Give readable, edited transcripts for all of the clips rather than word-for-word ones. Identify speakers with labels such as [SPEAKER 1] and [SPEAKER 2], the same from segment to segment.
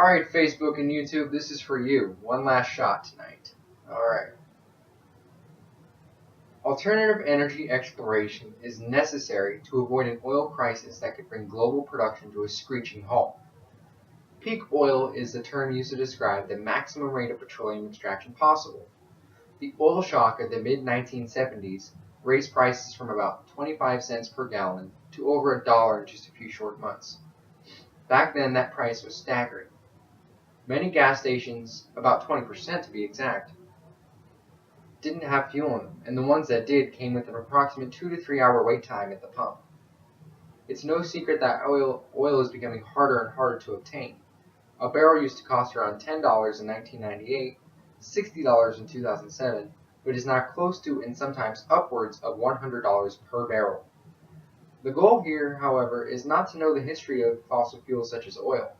[SPEAKER 1] Alright, Facebook and YouTube, this is for you. One last shot tonight. Alright. Alternative energy exploration is necessary to avoid an oil crisis that could bring global production to a screeching halt. Peak oil is the term used to describe the maximum rate of petroleum extraction possible. The oil shock of the mid-1970s raised prices from about 25 cents per gallon to over $1 in just a few short months. Back then, that price was staggering. Many gas stations, about 20% to be exact, didn't have fuel in them, and the ones that did came with an approximate 2 to 3 hour wait time at the pump. It's no secret that oil is becoming harder and harder to obtain. A barrel used to cost around $10 in 1998, $60 in 2007, but is now close to and sometimes upwards of $100 per barrel. The goal here, however, is not to know the history of fossil fuels such as oil.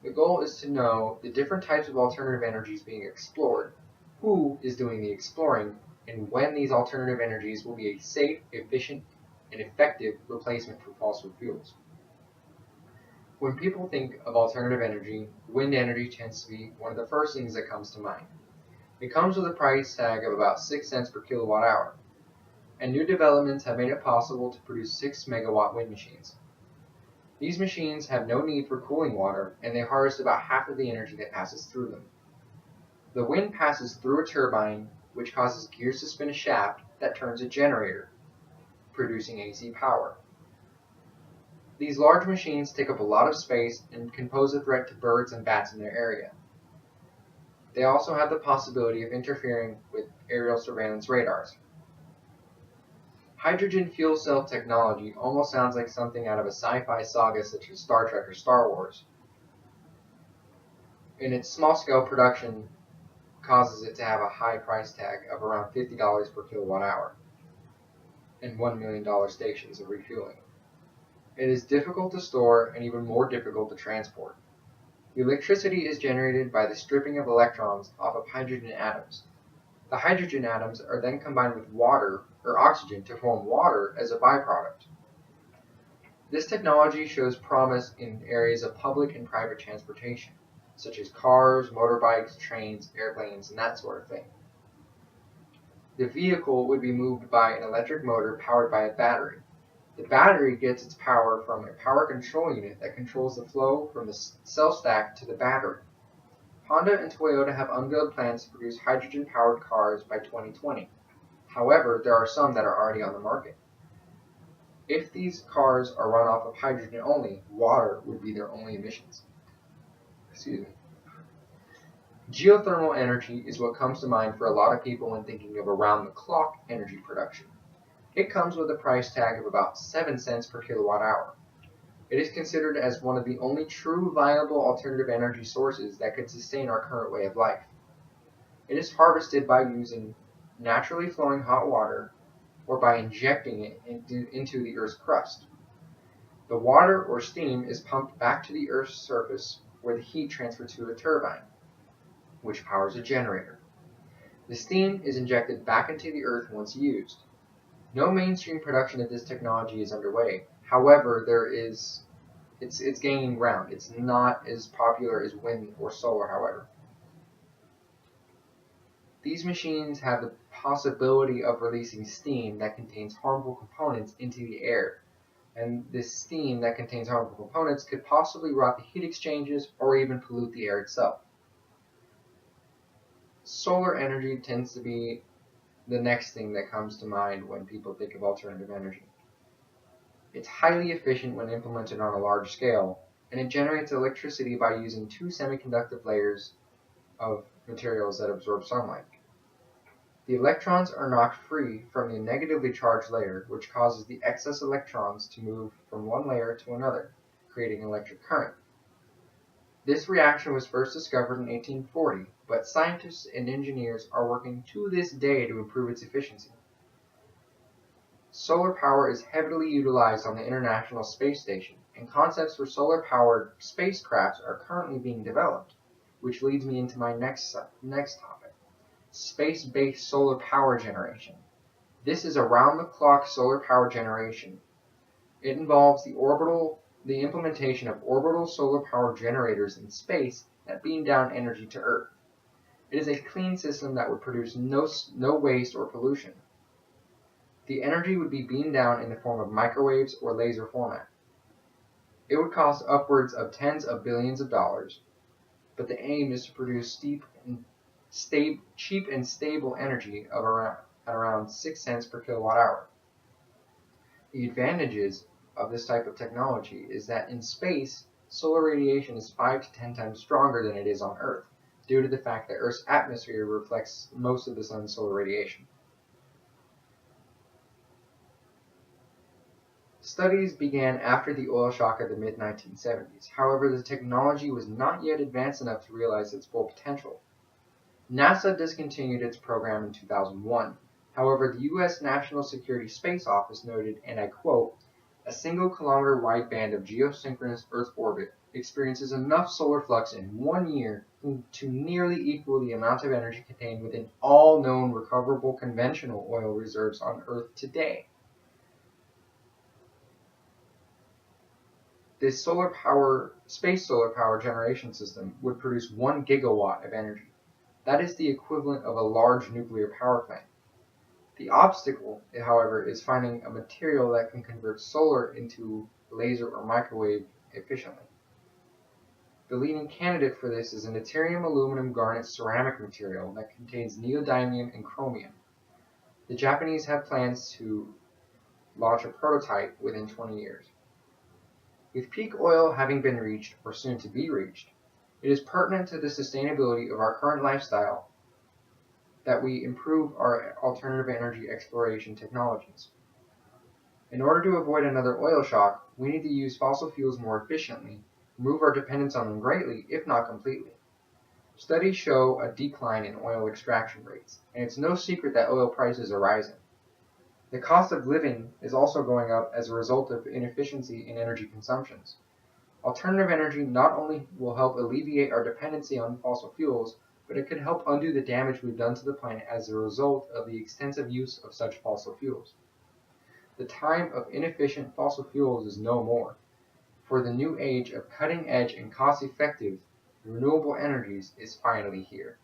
[SPEAKER 1] The goal is to know the different types of alternative energies being explored, who is doing the exploring, and when these alternative energies will be a safe, efficient, and effective replacement for fossil fuels. When people think of alternative energy, wind energy tends to be one of the first things that comes to mind. It comes with a price tag of about 6 cents per kilowatt hour, and new developments have made it possible to produce 6 megawatt wind machines. These machines have no need for cooling water, and they harvest about half of the energy that passes through them. The wind passes through a turbine, which causes gears to spin a shaft that turns a generator, producing AC power. These large machines take up a lot of space and can pose a threat to birds and bats in their area. They also have the possibility of interfering with aerial surveillance radars. Hydrogen fuel cell technology almost sounds like something out of a sci-fi saga such as Star Trek or Star Wars. In its small-scale production, causes it to have a high price tag of around $50 per kilowatt hour and $1 million stations of refueling. It is difficult to store and even more difficult to transport. The electricity is generated by the stripping of electrons off of hydrogen atoms. The hydrogen atoms are then combined with water or oxygen to form water as a byproduct. This technology shows promise in areas of public and private transportation, such as cars, motorbikes, trains, airplanes, and that sort of thing. The vehicle would be moved by an electric motor powered by a battery. The battery gets its power from a power control unit that controls the flow from the cell stack to the battery. Honda and Toyota have unveiled plans to produce hydrogen-powered cars by 2020. However, there are some that are already on the market. If these cars are run off of hydrogen only, water would be their only emissions. Excuse me. Geothermal energy is what comes to mind for a lot of people when thinking of around-the-clock energy production. It comes with a price tag of about 7 cents per kilowatt hour. It is considered as one of the only true viable alternative energy sources that could sustain our current way of life. It is harvested by using naturally flowing hot water or by injecting it into the Earth's crust. The water or steam is pumped back to the Earth's surface where the heat transfers to a turbine, which powers a generator. The steam is injected back into the Earth once used. No mainstream production of this technology is underway. However, it's gaining ground. It's not as popular as wind or solar, however. These machines have the possibility of releasing steam that contains harmful components into the air, and this steam that contains harmful components could possibly rot the heat exchangers or even pollute the air itself. Solar energy tends to be the next thing that comes to mind when people think of alternative energy. It's highly efficient when implemented on a large scale, and it generates electricity by using two semiconductive layers of materials that absorb sunlight. The electrons are knocked free from the negatively charged layer, which causes the excess electrons to move from one layer to another, creating electric current. This reaction was first discovered in 1840, but scientists and engineers are working to this day to improve its efficiency. Solar power is heavily utilized on the International Space Station, and concepts for solar-powered spacecraft are currently being developed, which leads me into my next topic: space-based solar power generation. This is around-the-clock solar power generation. It involves the implementation of orbital solar power generators in space that beam down energy to Earth. It is a clean system that would produce no waste or pollution. The energy would be beamed down in the form of microwaves or laser format. It would cost upwards of tens of billions of dollars, but the aim is to produce cheap and stable energy at around 6 cents per kilowatt hour. The advantages of this type of technology is that in space, solar radiation is 5 to 10 times stronger than it is on Earth, due to the fact that Earth's atmosphere reflects most of the sun's solar radiation. Studies began after the oil shock of the mid-1970s. However, the technology was not yet advanced enough to realize its full potential. NASA discontinued its program in 2001. However, the U.S. National Security Space Office noted, and I quote, "A single kilometer-wide band of geosynchronous Earth orbit experiences enough solar flux in 1 year to nearly equal the amount of energy contained within all known recoverable conventional oil reserves on Earth today." This space solar power generation system would produce 1 gigawatt of energy. That is the equivalent of a large nuclear power plant. The obstacle, however, is finding a material that can convert solar into laser or microwave efficiently. The leading candidate for this is a deuterium aluminum garnet ceramic material that contains neodymium and chromium. The Japanese have plans to launch a prototype within 20 years. With peak oil having been reached, or soon to be reached, it is pertinent to the sustainability of our current lifestyle that we improve our alternative energy exploration technologies. In order to avoid another oil shock, we need to use fossil fuels more efficiently, remove our dependence on them greatly, if not completely. Studies show a decline in oil extraction rates, and it's no secret that oil prices are rising. The cost of living is also going up as a result of inefficiency in energy consumptions. Alternative energy not only will help alleviate our dependency on fossil fuels, but it could help undo the damage we've done to the planet as a result of the extensive use of such fossil fuels. The time of inefficient fossil fuels is no more, for the new age of cutting-edge and cost-effective renewable energies is finally here.